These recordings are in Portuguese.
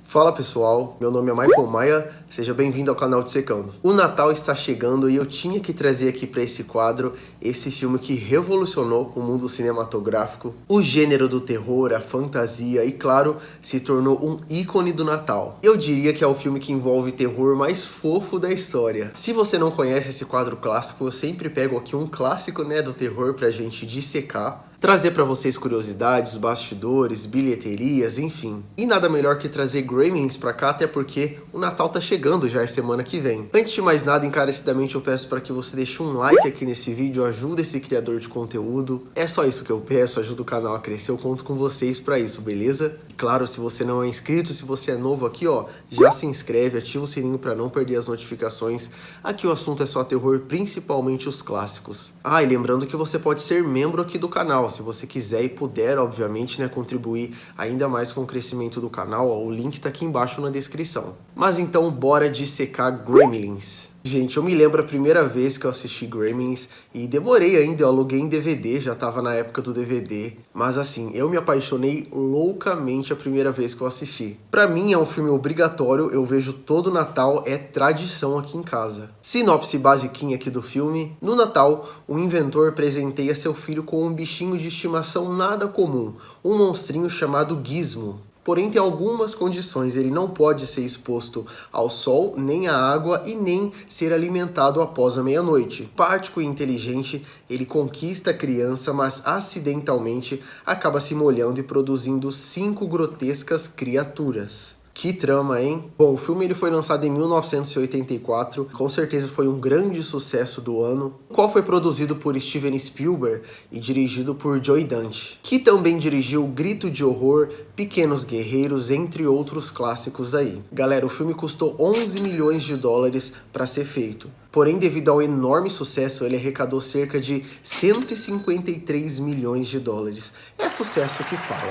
Fala pessoal, meu nome é Michael Maia, seja bem-vindo ao canal Dissecando. O Natal está chegando e eu tinha que trazer aqui para esse quadro esse filme que revolucionou o mundo cinematográfico, o gênero do terror, a fantasia e, claro, se tornou um ícone do Natal. Eu diria que é o filme que envolve terror mais fofo da história. Se você não conhece esse quadro clássico, eu sempre pego aqui um clássico, do terror pra gente dissecar. Trazer para vocês curiosidades, bastidores, bilheterias, enfim. E nada melhor que trazer Gremlins pra cá, até porque o Natal tá chegando já, é semana que vem. Antes de mais nada, encarecidamente eu peço para que você deixe um like aqui nesse vídeo, ajuda esse criador de conteúdo. É só isso que eu peço, ajuda o canal a crescer, eu conto com vocês para isso, beleza? Claro, se você não é inscrito, se você é novo aqui, já se inscreve, ativa o sininho para não perder as notificações. Aqui o assunto é só terror, principalmente os clássicos. E lembrando que você pode ser membro aqui do canal, se você quiser e puder, obviamente, contribuir ainda mais com o crescimento do canal, o link tá aqui embaixo na descrição. Mas então, bora dissecar Gremlins. Gente, eu me lembro a primeira vez que eu assisti Gremlins e demorei ainda, eu aluguei em DVD, já tava na época do DVD. Mas assim, eu me apaixonei loucamente a primeira vez que eu assisti. Pra mim é um filme obrigatório, eu vejo todo Natal, é tradição aqui em casa. Sinopse basiquinha aqui do filme. No Natal, um inventor presenteia seu filho com um bichinho de estimação nada comum, um monstrinho chamado Gizmo. Porém, tem algumas condições, ele não pode ser exposto ao sol, nem à água e nem ser alimentado após a meia-noite. Prático e inteligente, ele conquista a criança, mas acidentalmente acaba se molhando e produzindo 5 grotescas criaturas. Que trama, hein? Bom, o filme ele foi lançado em 1984, com certeza foi um grande sucesso do ano, o qual foi produzido por Steven Spielberg e dirigido por Joe Dante, que também dirigiu Grito de Horror, Pequenos Guerreiros, entre outros clássicos aí. Galera, o filme custou 11 milhões de dólares para ser feito. Porém, devido ao enorme sucesso, ele arrecadou cerca de 153 milhões de dólares. É sucesso que fala,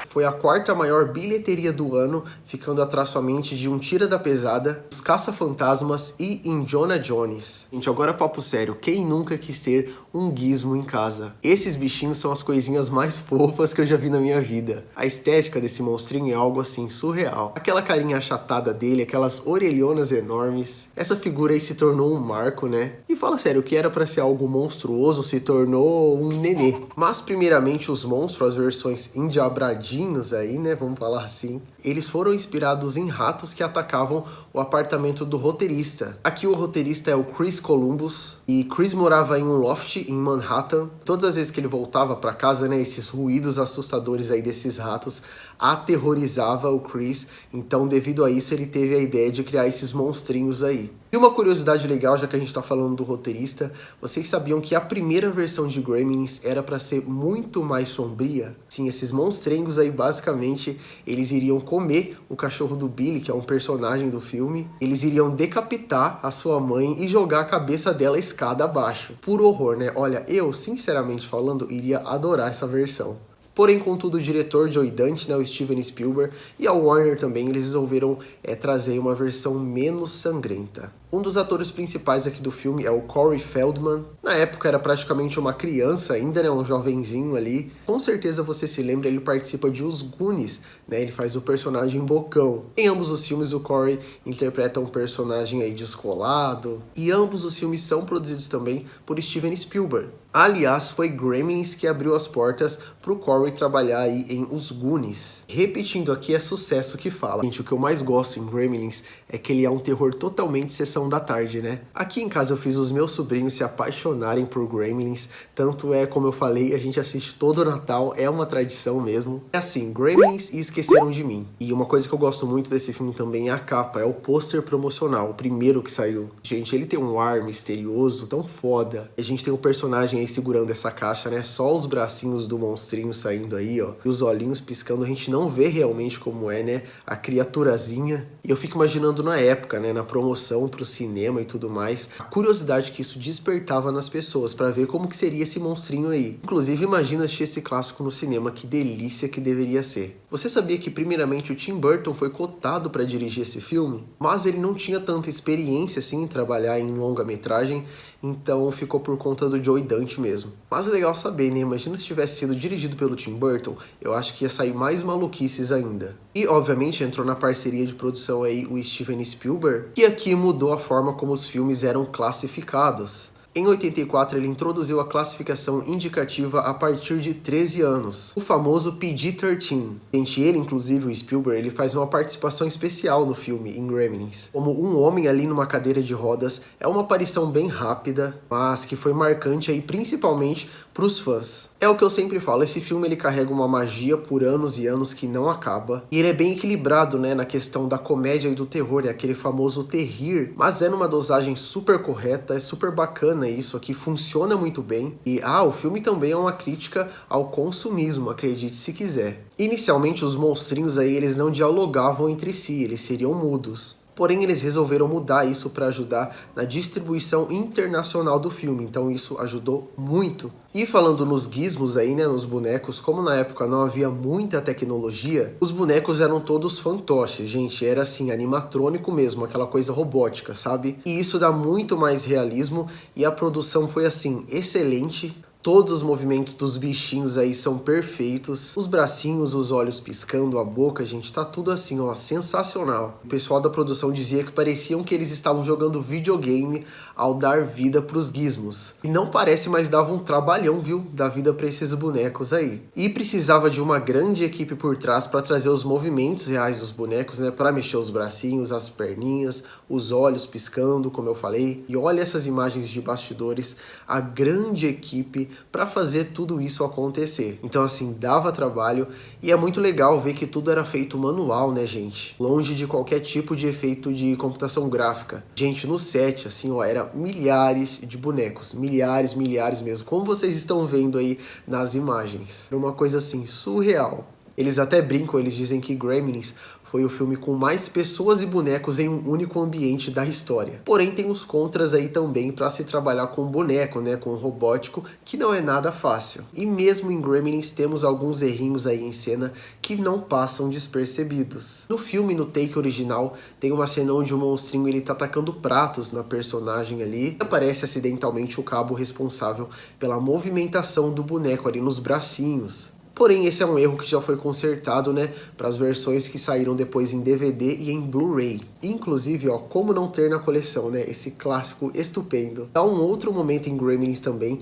Foi a 4ª maior bilheteria do ano, ficando atrás somente de Um Tira da Pesada, Os Caça-Fantasmas e Indiana Jones. Gente, agora papo sério, quem nunca quis ter um gizmo em casa? Esses bichinhos são as coisinhas mais fofas que eu já vi na minha vida. A estética desse monstrinho é algo assim surreal. Aquela carinha achatada dele, aquelas orelhonas enormes. Essa figura aí se tornou um marco, E fala sério, o que era pra ser algo monstruoso se tornou um nenê. Mas primeiramente os monstros, as versões endiabradinhos aí, vamos falar assim, eles foram inspirados em ratos que atacavam o apartamento do roteirista. Aqui o roteirista é o Chris Columbus, e Chris morava em um loft em Manhattan. Todas as vezes que ele voltava para casa, esses ruídos assustadores aí desses ratos aterrorizava o Chris. Então, devido a isso, ele teve a ideia de criar esses monstrinhos aí. E uma curiosidade legal, já que a gente tá falando do roteirista, vocês sabiam que a primeira versão de Gremlins era para ser muito mais sombria? Sim, esses monstrenhos aí, basicamente, eles iriam comer o cachorro do Billy, que é um personagem do filme. Eles iriam decapitar a sua mãe e jogar a cabeça dela escada abaixo. Puro horror, Olha, eu, sinceramente falando, iria adorar essa versão. Porém, contudo, o diretor Joe Dante, o Steven Spielberg, e a Warner também, eles resolveram trazer uma versão menos sangrenta. Um dos atores principais aqui do filme é o Corey Feldman. Na época era praticamente uma criança ainda, um jovenzinho ali. Com certeza você se lembra, ele participa de Os Goonies, Ele faz o personagem Bocão. Em ambos os filmes o Corey interpreta um personagem aí descolado. E ambos os filmes são produzidos também por Steven Spielberg. Aliás, foi Gremlins que abriu as portas pro Corey trabalhar aí em Os Goonies. Repetindo aqui, é sucesso que fala. Gente, o que eu mais gosto em Gremlins é que ele é um terror totalmente sessão da tarde, Aqui em casa eu fiz os meus sobrinhos se apaixonarem por Gremlins. Tanto como eu falei, a gente assiste todo Natal, é uma tradição mesmo. É assim, Gremlins e Esqueceram de Mim. E uma coisa que eu gosto muito desse filme também é a capa, é o pôster promocional, o primeiro que saiu. Gente, ele tem um ar misterioso, tão foda. A gente tem um personagem aí segurando essa caixa, Só os bracinhos do monstrinho saindo aí, e os olhinhos piscando. A gente não vê realmente como é, a criaturazinha. E eu fico imaginando na época, na promoção pro cinema e tudo mais, a curiosidade que isso despertava nas pessoas para ver como que seria esse monstrinho aí. Inclusive, imagina assistir esse clássico no cinema, que delícia que deveria ser. Você sabia que primeiramente o Tim Burton foi cotado para dirigir esse filme? Mas ele não tinha tanta experiência assim em trabalhar em longa-metragem, então ficou por conta do Joe Dante mesmo. Mas é legal saber, né? Imagina se tivesse sido dirigido pelo Tim Burton, eu acho que ia sair mais maluquices ainda. E obviamente entrou na parceria de produção aí o Steven Spielberg, que aqui mudou a forma como os filmes eram classificados. Em 84, ele introduziu a classificação indicativa a partir de 13 anos, o famoso PG-13. Gente, ele, inclusive, o Spielberg, ele faz uma participação especial no filme, em Gremlins. Como um homem ali numa cadeira de rodas, é uma aparição bem rápida, mas que foi marcante aí principalmente para os fãs. É o que eu sempre falo, esse filme ele carrega uma magia por anos e anos que não acaba, e ele é bem equilibrado, né, na questão da comédia e do terror, é aquele famoso terrir, mas é numa dosagem super correta, é super bacana isso aqui, funciona muito bem, e o filme também é uma crítica ao consumismo, acredite se quiser. Inicialmente os monstrinhos aí, eles não dialogavam entre si, eles seriam mudos. Porém, eles resolveram mudar isso para ajudar na distribuição internacional do filme, então isso ajudou muito. E falando nos gizmos aí, né, nos bonecos, como na época não havia muita tecnologia, os bonecos eram todos fantoches, gente, era assim, animatrônico mesmo, aquela coisa robótica, sabe? E isso dá muito mais realismo e a produção foi assim, excelente. Todos os movimentos dos bichinhos aí são perfeitos. Os bracinhos, os olhos piscando, a boca, gente, tá tudo assim, ó, sensacional. O pessoal da produção dizia que pareciam que eles estavam jogando videogame ao dar vida pros gizmos. E não parece, mas dava um trabalhão, viu, dar vida pra esses bonecos aí. E precisava de uma grande equipe por trás para trazer os movimentos reais dos bonecos, né, para mexer os bracinhos, as perninhas, os olhos piscando, como eu falei. E olha essas imagens de bastidores, a grande equipe para fazer tudo isso acontecer. Então assim, dava trabalho e é muito legal ver que tudo era feito manual, né, gente? Longe de qualquer tipo de efeito de computação gráfica. Gente, no set, assim, ó, era milhares de bonecos, milhares mesmo, como vocês estão vendo aí nas imagens. Era uma coisa assim, surreal. Eles até brincam, eles dizem que Gremlins foi o filme com mais pessoas e bonecos em um único ambiente da história. Porém, tem os contras aí também para se trabalhar com boneco, né, com robótico, que não é nada fácil. E mesmo em Gremlins temos alguns errinhos aí em cena que não passam despercebidos. No filme, no take original, tem uma cena onde o monstrinho ele tá atacando pratos na personagem ali. Aparece acidentalmente o cabo responsável pela movimentação do boneco ali nos bracinhos. Porém, esse é um erro que já foi consertado, né, para as versões que saíram depois em DVD e em Blu-ray. Inclusive, ó, como não ter na coleção, né, esse clássico estupendo. Há um outro momento em Gremlins também,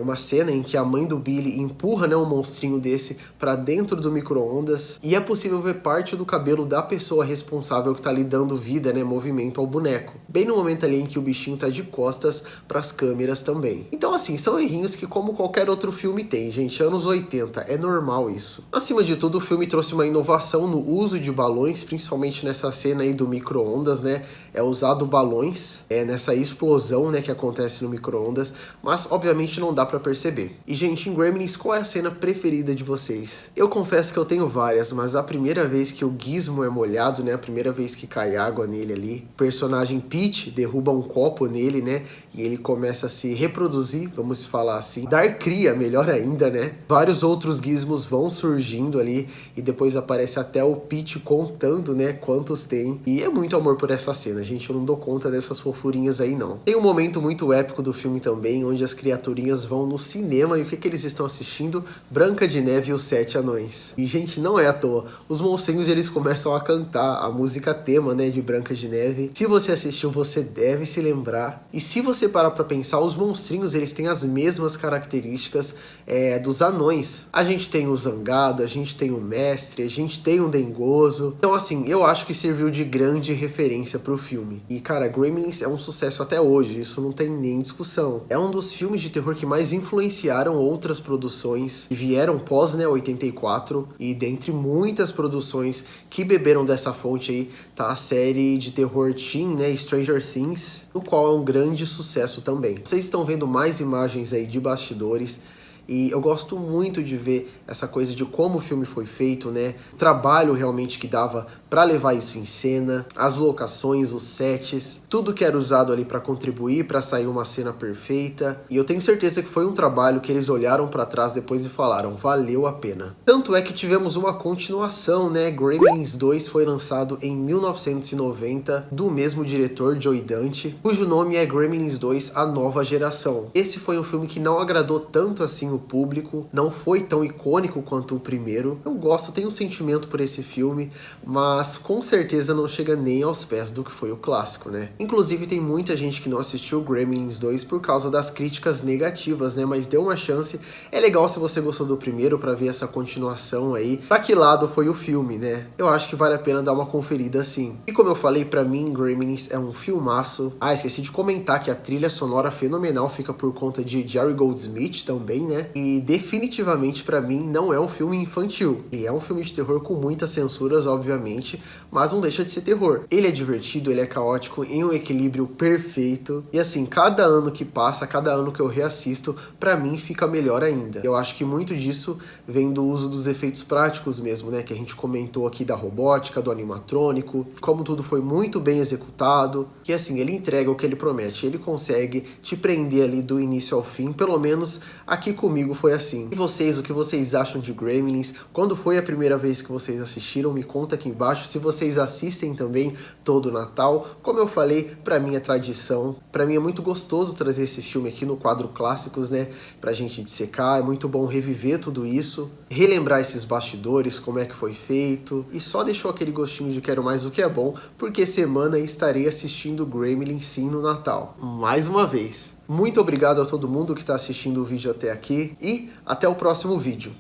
uma cena em que a mãe do Billy empurra, né, um monstrinho desse para dentro do micro-ondas e é possível ver parte do cabelo da pessoa responsável que tá ali dando vida, né, movimento ao boneco. Bem no momento ali em que o bichinho tá de costas para as câmeras também. Então, assim, são errinhos que como qualquer outro filme tem, gente, anos 80, é normal isso. Acima de tudo, o filme trouxe uma inovação no uso de balões, principalmente nessa cena aí do micro-ondas, né? É usado balões nessa explosão, né, que acontece no micro-ondas, mas obviamente não dá pra perceber. E, gente, em Gremlins, qual é a cena preferida de vocês? Eu confesso que eu tenho várias, mas a primeira vez que o Gizmo é molhado, né, a primeira vez que cai água nele ali, o personagem Pete derruba um copo nele, né, e ele começa a se reproduzir, vamos falar assim, dar cria, melhor ainda, né? Vários outros gizmos vão surgindo ali e depois aparece até o Pete contando, né, quantos tem. E é muito amor por essa cena, gente, eu não dou conta dessas fofurinhas aí não. Tem um momento muito épico do filme também, onde as criaturinhas vão no cinema e o que eles estão assistindo? Branca de Neve e os Sete Anões. E, gente, não é à toa, os monstrinhos eles começam a cantar a música tema, né, de Branca de Neve. Se você assistiu, você deve se lembrar. E se você parar pra pensar, os monstrinhos eles têm as mesmas características dos anões. A gente tem o Zangado, a gente tem o Mestre, a gente tem o Dengoso. Então, assim, eu acho que serviu de grande referência pro filme. E, cara, Gremlins é um sucesso até hoje, isso não tem nem discussão. É um dos filmes de terror que mais influenciaram outras produções que vieram pós, né, 84. E dentre muitas produções que beberam dessa fonte aí, tá a série de terror teen, né, Stranger Things, o qual é um grande sucesso também. Vocês estão vendo mais imagens aí de bastidores. E eu gosto muito de ver essa coisa de como o filme foi feito, né? O trabalho realmente que dava para levar isso em cena, as locações, os sets, tudo que era usado ali para contribuir para sair uma cena perfeita. E eu tenho certeza que foi um trabalho que eles olharam para trás depois e falaram, valeu a pena. Tanto é que tivemos uma continuação, né? Gremlins 2 foi lançado em 1990 do mesmo diretor, Joe Dante, cujo nome é Gremlins 2: A Nova Geração. Esse foi um filme que não agradou tanto assim o público, não foi tão icônico quanto o primeiro. Eu gosto, tenho um sentimento por esse filme, mas com certeza não chega nem aos pés do que foi o clássico, né? Inclusive tem muita gente que não assistiu Gremlins 2 por causa das críticas negativas, né? Mas deu uma chance. É legal se você gostou do primeiro pra ver essa continuação aí. Pra que lado foi o filme, né? Eu acho que vale a pena dar uma conferida sim. E como eu falei, pra mim Gremlins é um filmaço. Ah, esqueci de comentar que a trilha sonora fenomenal fica por conta de Jerry Goldsmith também, né? E definitivamente pra mim não é um filme infantil. Ele é um filme de terror com muitas censuras, obviamente, mas não deixa de ser terror. Ele é divertido, ele é caótico, em um equilíbrio perfeito. E assim, cada ano que passa, cada ano que eu reassisto, pra mim fica melhor ainda. Eu acho que muito disso vem do uso dos efeitos práticos mesmo, né? Que a gente comentou aqui da robótica, do animatrônico, como tudo foi muito bem executado. Que assim, ele entrega o que ele promete, ele consegue te prender ali do início ao fim, pelo menos aqui comigo foi assim. E vocês, o que vocês acham de Gremlins? Quando foi a primeira vez que vocês assistiram? Me conta aqui embaixo. Se vocês assistem também todo Natal, como eu falei, pra mim é tradição, pra mim é muito gostoso trazer esse filme aqui no quadro Clássicos, né, pra gente dissecar, é muito bom reviver tudo isso, relembrar esses bastidores, como é que foi feito, e só deixou aquele gostinho de quero mais, o que é bom, porque semana estarei assistindo Gremlins sim no Natal, mais uma vez. Muito obrigado a todo mundo que está assistindo o vídeo até aqui, e até o próximo vídeo.